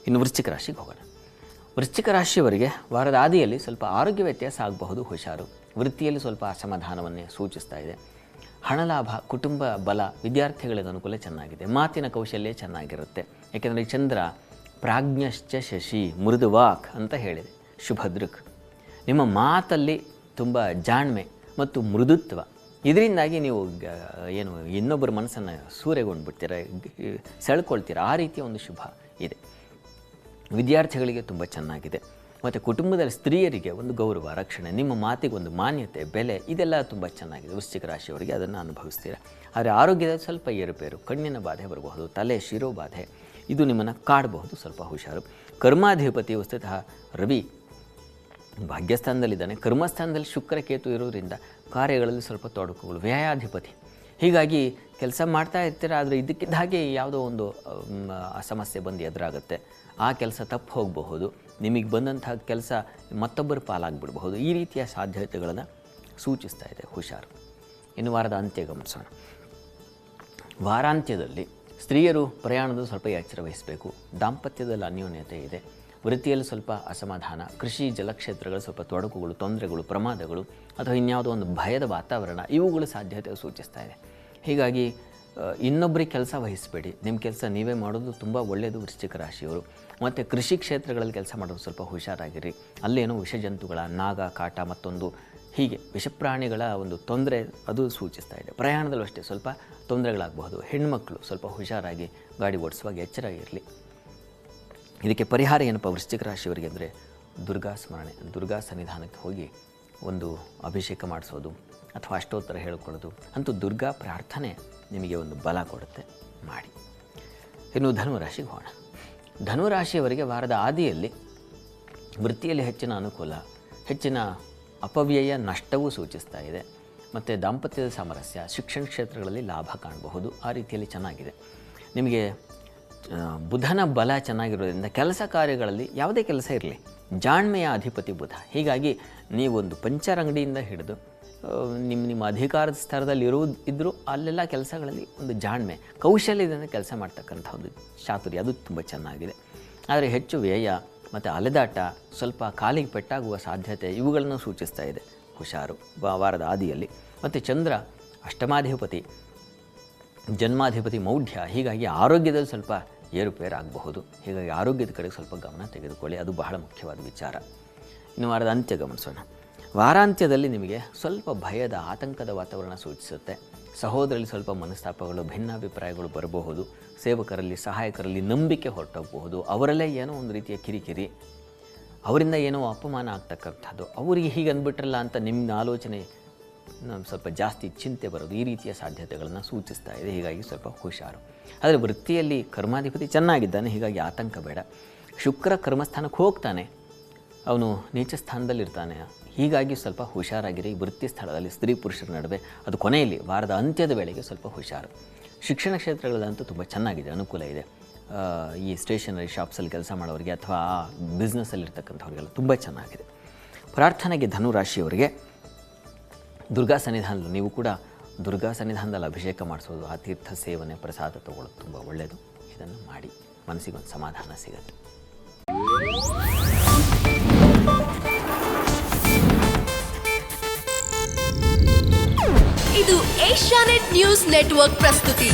ಇನ್ನು ವೃಶ್ಚಿಕ ರಾಶಿಗೆ ಹೋಗೋಣ. ವೃಶ್ಚಿಕ ರಾಶಿಯವರಿಗೆ ವಾರದ ಆದಿಯಲ್ಲಿ ಸ್ವಲ್ಪ ಆರೋಗ್ಯ ವ್ಯತ್ಯಾಸ ಆಗಬಹುದು, ಹುಷಾರು. ವೃತ್ತಿಯಲ್ಲಿ ಸ್ವಲ್ಪ ಅಸಮಾಧಾನವನ್ನೇ ಸೂಚಿಸ್ತಾ ಇದೆ. ಹಣ ಲಾಭ, ಕುಟುಂಬ ಬಲ, ವಿದ್ಯಾರ್ಥಿಗಳಿಗೆ ಅನುಕೂಲ ಚೆನ್ನಾಗಿದೆ. ಮಾತಿನ ಕೌಶಲ್ಯ ಚೆನ್ನಾಗಿರುತ್ತೆ. ಯಾಕೆಂದರೆ ಚಂದ್ರ ಪ್ರಾಜ್ಞಶ್ಚ ಶಶಿ ಮೃದುವಾಕ್ ಅಂತ ಹೇಳಿದೆ, ಶುಭದೃಕ್. ನಿಮ್ಮ ಮಾತಲ್ಲಿ ತುಂಬ ಜಾಣ್ಮೆ ಮತ್ತು ಮೃದುತ್ವ, ಇದರಿಂದಾಗಿ ನೀವು ಏನು ಇನ್ನೊಬ್ಬರ ಮನಸ್ಸನ್ನು ಸೂರೆಗೊಂಡ್ಬಿಡ್ತೀರ, ಸೆಳ್ಕೊಳ್ತೀರ, ಆ ರೀತಿಯ ಒಂದು ಶುಭ ಇದೆ. ವಿದ್ಯಾರ್ಥಿಗಳಿಗೆ ತುಂಬ ಚೆನ್ನಾಗಿದೆ. ಮತ್ತು ಕುಟುಂಬದಲ್ಲಿ ಸ್ತ್ರೀಯರಿಗೆ ಒಂದು ಗೌರವ, ರಕ್ಷಣೆ, ನಿಮ್ಮ ಮಾತಿಗೆ ಒಂದು ಮಾನ್ಯತೆ, ಬೆಲೆ, ಇದೆಲ್ಲ ತುಂಬ ಚೆನ್ನಾಗಿದೆ. ವೃಶ್ಚಿಕ ರಾಶಿಯವರಿಗೆ ಅದನ್ನು ಅನುಭವಿಸ್ತೀರ. ಆದರೆ ಆರೋಗ್ಯದ ಸ್ವಲ್ಪ ಏರುಪೇರು, ಕಣ್ಣಿನ ಬಾಧೆ ಬರಬಹುದು, ತಲೆ ಶಿರೋಬಾಧೆ, ಇದು ನಿಮ್ಮನ್ನು ಕಾಡಬಹುದು, ಸ್ವಲ್ಪ ಹುಷಾರು. ಕರ್ಮಾಧಿಪತಿ ವಸ್ತುತಃ ರವಿ ಭಾಗ್ಯಸ್ಥಾನದಲ್ಲಿದ್ದಾನೆ. ಕರ್ಮಸ್ಥಾನದಲ್ಲಿ ಶುಕ್ರ ಕೇತು ಇರೋದ್ರಿಂದ ಕಾರ್ಯಗಳಲ್ಲಿ ಸ್ವಲ್ಪ ತೊಡಕುಗಳು. ವ್ಯಯಾಧಿಪತಿ, ಹೀಗಾಗಿ ಕೆಲಸ ಮಾಡ್ತಾ ಇರ್ತೀರ, ಆದರೆ ಇದಕ್ಕಿದ್ದ ಹಾಗೆ ಯಾವುದೋ ಒಂದು ಸಮಸ್ಯೆ ಬಂದು ಎದುರಾಗುತ್ತೆ. ಆ ಕೆಲಸ ತಪ್ಪು ಹೋಗಬಹುದು, ನಿಮಗೆ ಬಂದಂಥ ಕೆಲಸ ಮತ್ತೊಬ್ಬರ ಪಾಲಾಗಿಬಿಡಬಹುದು. ಈ ರೀತಿಯ ಸಾಧ್ಯತೆಗಳನ್ನು ಸೂಚಿಸ್ತಾ ಇದೆ, ಹುಷಾರು. ಇನ್ನು ವಾರದ ಅಂತ್ಯ ಗಮನಿಸೋಣ. ವಾರಾಂತ್ಯದಲ್ಲಿ ಸ್ತ್ರೀಯರು ಪ್ರಯಾಣದ ಸ್ವಲ್ಪ ಎಚ್ಚರ ವಹಿಸಬೇಕು. ದಾಂಪತ್ಯದಲ್ಲಿ ಅನ್ಯೋನ್ಯತೆ ಇದೆ. ವೃತ್ತಿಯಲ್ಲಿ ಸ್ವಲ್ಪ ಅಸಮಾಧಾನ, ಕೃಷಿ ಜಲಕ್ಷೇತ್ರಗಳು ಸ್ವಲ್ಪ ತೊಡಕುಗಳು, ತೊಂದರೆಗಳು, ಪ್ರಮಾದಗಳು ಅಥವಾ ಇನ್ಯಾವುದೋ ಒಂದು ಭಯದ ವಾತಾವರಣ, ಇವುಗಳು ಸಾಧ್ಯತೆ ಸೂಚಿಸ್ತಾ ಇದೆ. ಹೀಗಾಗಿ ಇನ್ನೊಬ್ಬರಿಗೆ ಕೆಲಸ ವಹಿಸಬೇಡಿ, ನಿಮ್ಮ ಕೆಲಸ ನೀವೇ ಮಾಡೋದು ತುಂಬ ಒಳ್ಳೆಯದು ವೃಶ್ಚಿಕ ರಾಶಿಯವರು. ಮತ್ತು ಕೃಷಿ ಕ್ಷೇತ್ರಗಳಲ್ಲಿ ಕೆಲಸ ಮಾಡೋದು ಸ್ವಲ್ಪ ಹುಷಾರಾಗಿರಿ. ಅಲ್ಲೇನೋ ವಿಷಜಂತುಗಳ ನಾಗ ಕಾಟ, ಮತ್ತೊಂದು ಹೀಗೆ ವಿಷಪ್ರಾಣಿಗಳ ಒಂದು ತೊಂದರೆ ಅದು ಸೂಚಿಸ್ತಾ ಇದೆ. ಪ್ರಯಾಣದಲ್ಲೂ ಅಷ್ಟೇ ಸ್ವಲ್ಪ ತೊಂದರೆಗಳಾಗಬಹುದು. ಹೆಣ್ಮಕ್ಳು ಸ್ವಲ್ಪ ಹುಷಾರಾಗಿ ಗಾಡಿ ಓಡಿಸುವಾಗ ಎಚ್ಚರ ಇರಲಿ. ಇದಕ್ಕೆ ಪರಿಹಾರ ಏನಪ್ಪ ವೃಶ್ಚಿಕ ರಾಶಿಯವರಿಗೆ ಅಂದರೆ ದುರ್ಗಾ ಸ್ಮರಣೆ, ದುರ್ಗಾ ಸನ್ನಿಧಾನಕ್ಕೆ ಹೋಗಿ ಒಂದು ಅಭಿಷೇಕ ಮಾಡಿಸೋದು ಅಥವಾ ಅಷ್ಟೋತ್ತರ ಹೇಳ್ಕೊಳ್ಳೋದು, ಅಂತೂ ದುರ್ಗಾ ಪ್ರಾರ್ಥನೆ ನಿಮಗೆ ಒಂದು ಬಲ ಕೊಡುತ್ತೆ, ಮಾಡಿ. ಇನ್ನು ಧನುರಾಶಿಗೆ ಹೋಗೋಣ. ಧನುರಾಶಿಯವರಿಗೆ ವಾರದ ಆದಿಯಲ್ಲಿ ವೃತ್ತಿಯಲ್ಲಿ ಹೆಚ್ಚಿನ ಅನುಕೂಲ, ಹೆಚ್ಚಿನ ಅಪವ್ಯಯ, ನಷ್ಟವೂ ಸೂಚಿಸ್ತಾ ಇದೆ. ಮತ್ತು ದಾಂಪತ್ಯದ ಸಾಮರಸ್ಯ, ಶಿಕ್ಷಣ ಕ್ಷೇತ್ರಗಳಲ್ಲಿ ಲಾಭ ಕಾಣಬಹುದು. ಆ ರೀತಿಯಲ್ಲಿ ಚೆನ್ನಾಗಿದೆ. ನಿಮಗೆ ಬುಧನ ಬಲ ಚೆನ್ನಾಗಿರೋದ್ರಿಂದ ಕೆಲಸ ಕಾರ್ಯಗಳಲ್ಲಿ ಯಾವುದೇ ಕೆಲಸ ಇರಲಿ, ಜಾಣ್ಮೆಯ ಅಧಿಪತಿ ಬುಧ. ಹೀಗಾಗಿ ನೀವೊಂದು ಪಂಚರ್ ಅಂಗಡಿಯಿಂದ ಹಿಡಿದು ನಿಮ್ಮ ಅಧಿಕಾರದ ಸ್ತರದಲ್ಲಿ ಇದ್ದರೂ ಅಲ್ಲೆಲ್ಲ ಕೆಲಸಗಳಲ್ಲಿ ಒಂದು ಜಾಣ್ಮೆ, ಕೌಶಲ್ಯದಿಂದ ಕೆಲಸ ಮಾಡ್ತಕ್ಕಂಥ ಒಂದು ಚಾತುರ್ಯ, ಅದು ತುಂಬ ಚೆನ್ನಾಗಿದೆ. ಆದರೆ ಹೆಚ್ಚು ವ್ಯಯ ಮತ್ತು ಅಲೆದಾಟ, ಸ್ವಲ್ಪ ಕಾಲಿಗೆ ಪೆಟ್ಟಾಗುವ ಸಾಧ್ಯತೆ, ಇವುಗಳನ್ನು ಸೂಚಿಸ್ತಾ ಇದೆ, ಹುಷಾರು ವಾರದ ಆದಿಯಲ್ಲಿ. ಮತ್ತು ಚಂದ್ರ ಅಷ್ಟಮಾಧಿಪತಿ, ಜನ್ಮಾಧಿಪತಿ ಮೌಢ್ಯ, ಹೀಗಾಗಿ ಆರೋಗ್ಯದಲ್ಲಿ ಸ್ವಲ್ಪ ಏರುಪೇರಾಗಬಹುದು. ಹೀಗಾಗಿ ಆರೋಗ್ಯದ ಕಡೆಗೆ ಸ್ವಲ್ಪ ಗಮನ ತೆಗೆದುಕೊಳ್ಳಿ, ಅದು ಬಹಳ ಮುಖ್ಯವಾದ ವಿಚಾರ. ಇನ್ನು ವಾರದ ಅಂತ್ಯ ಗಮನಿಸೋಣ. ವಾರಾಂತ್ಯದಲ್ಲಿ ನಿಮಗೆ ಸ್ವಲ್ಪ ಭಯದ, ಆತಂಕದ ವಾತಾವರಣ ಸೂಚಿಸುತ್ತೆ. ಸಹೋದರಲ್ಲಿ ಸ್ವಲ್ಪ ಮನಸ್ತಾಪಗಳು, ಭಿನ್ನಾಭಿಪ್ರಾಯಗಳು ಬರಬಹುದು. ಸೇವಕರಲ್ಲಿ, ಸಹಾಯಕರಲ್ಲಿ ನಂಬಿಕೆ ಹೊರಟೋಗಬಹುದು. ಅವರಲ್ಲೇ ಏನೋ ಒಂದು ರೀತಿಯ ಕಿರಿಕಿರಿ, ಅವರಿಂದ ಏನೋ ಅಪಮಾನ ಆಗ್ತಕ್ಕಂಥದ್ದು, ಅವರಿಗೆ ಹೀಗೆ ಅಂದ್ಬಿಟ್ರಲ್ಲ ಅಂತ ನಿಮ್ಮ ಆಲೋಚನೆ ಸ್ವಲ್ಪ ಜಾಸ್ತಿ ಚಿಂತೆ ಬರೋದು, ಈ ರೀತಿಯ ಸಾಧ್ಯತೆಗಳನ್ನು ಸೂಚಿಸ್ತಾ ಇದೆ. ಹೀಗಾಗಿ ಸ್ವಲ್ಪ ಹುಷಾರು. ಆದರೆ ವೃತ್ತಿಯಲ್ಲಿ ಕರ್ಮಾಧಿಪತಿ ಚೆನ್ನಾಗಿದ್ದಾನೆ, ಹೀಗಾಗಿ ಆತಂಕ ಬೇಡ. ಶುಕ್ರ ಕರ್ಮಸ್ಥಾನಕ್ಕೆ ಹೋಗ್ತಾನೆ, ಅವನು ನೀಚ ಸ್ಥಾನದಲ್ಲಿರ್ತಾನೆ, ಹೀಗಾಗಿ ಸ್ವಲ್ಪ ಹುಷಾರಾಗಿರಿ. ವೃತ್ತಿ ಸ್ಥಳದಲ್ಲಿ ಸ್ತ್ರೀ ಪುರುಷರ ನಡುವೆ, ಅದು ಕೊನೆಯಲ್ಲಿ ವಾರದ ಅಂತ್ಯದ ವೇಳೆಗೆ ಸ್ವಲ್ಪ ಹುಷಾರು. ಶಿಕ್ಷಣ ಕ್ಷೇತ್ರಗಳಂತೂ ತುಂಬ ಚೆನ್ನಾಗಿದೆ, ಅನುಕೂಲ ಇದೆ. ಈ ಸ್ಟೇಷನರಿ ಶಾಪ್ಸಲ್ಲಿ ಕೆಲಸ ಮಾಡೋರಿಗೆ ಅಥವಾ ಬಿಸ್ನೆಸ್ಸಲ್ಲಿರ್ತಕ್ಕಂಥವ್ರಿಗೆಲ್ಲ ತುಂಬ ಚೆನ್ನಾಗಿದೆ. ಪ್ರಾರ್ಥನೆಗೆ ಧನುರಾಶಿಯವರಿಗೆ ದುರ್ಗಾ ಸನ್ನಿಧಾನದಲ್ಲಿ, ನೀವು ಕೂಡ ದುರ್ಗಾ ಸನ್ನಿಧಾನದಲ್ಲಿ ಅಭಿಷೇಕ ಮಾಡಿಸೋದು, ಆ ತೀರ್ಥ ಸೇವನೆ, ಪ್ರಸಾದ ತಗೊಳ್ಳೋದು ತುಂಬ ಒಳ್ಳೆಯದು. ಇದನ್ನು ಮಾಡಿ ಮನಸ್ಸಿಗೊಂದು ಸಮಾಧಾನ ಸಿಗುತ್ತೆ. ಇದು ಏಷ್ಯಾನೆಟ್ ನ್ಯೂಸ್ ನೆಟ್ವರ್ಕ್ ಪ್ರಸ್ತುತಿ.